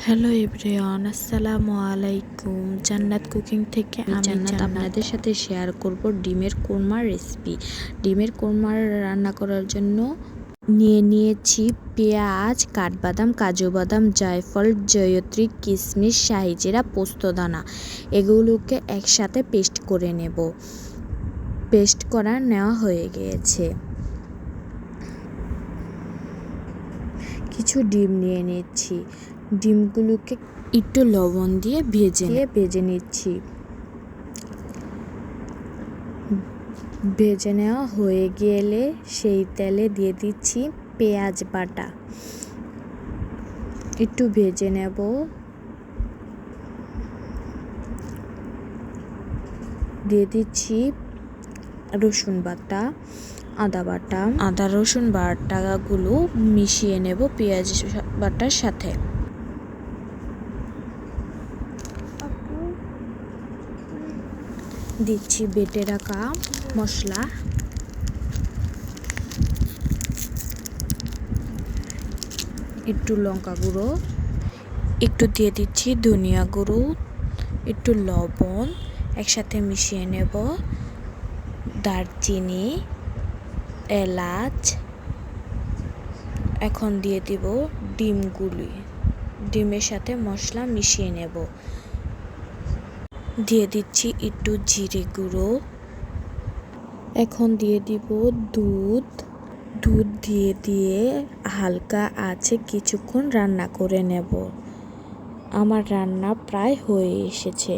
Hello everyone, আসসালামু আলাইকুম। জান্নাত কুকিং থেকে আমি জান্নাত আপনাদের সাথে শেয়ার করব ডিমের কোরমার রেসিপি। ডিমের কোরমার রান্না করার জন্য নিয়েছি পেঁয়াজ, কাঠবাদাম, কাজু বাদাম, জায়ফল, জয়ত্রী, কিশমিশ, শাহি জিরা, পোস্তদানা। এগুলোকে একসাথে পেস্ট করে নেব। পেস্ট করা নেওয়া হয়ে গিয়েছে। কিছু ডিম নিয়ে নিচ্ছি। ডিমগুলোকে একটু লবণ দিয়ে ভেজে নিচ্ছি। ভেজে নেওয়া হয়ে গেলে সেই তেলে দিয়ে দিচ্ছি পেঁয়াজ বাটা। একটু ভেজে নেব। দিয়ে দিচ্ছি রসুন বাটা, আদা রসুন বাটাগুলো মিশিয়ে নেব পেঁয়াজ বাটার সাথে। দিচ্ছি বেটে রাখা মশলা, একটু লঙ্কা গুঁড়ো, একটু দিয়ে দিচ্ছি ধনিয়া গুঁড়ো, একটু লবণ, একসাথে মিশিয়ে নেব। দারচিনি, এলাচ, এখন দিয়ে দিব ডিমগুলি। ডিমের সাথে মশলা মিশিয়ে নেব। দিয়ে দিচ্ছি একটু জিরে গুঁড়ো। এখন দিয়ে দিব দুধ দিয়ে হালকা আছে কিছুক্ষণ রান্না করে নেব। আমার রান্না প্রায় হয়ে এসেছে।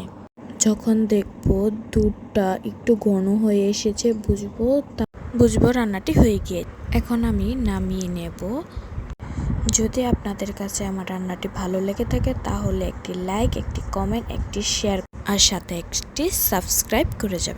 যখন দেখব দুধটা একটু ঘন হয়ে এসেছে বুঝবো রান্নাটি হয়ে গিয়ে। এখন আমি নামিয়ে নেব। যদি আপনাদের কাছে আমার রান্নাটি ভালো লেগে থাকে তাহলে একটি লাইক, একটি কমেন্ট, একটি শেয়ার আর সাথে একটি সাবস্ক্রাইব করে যাবেন।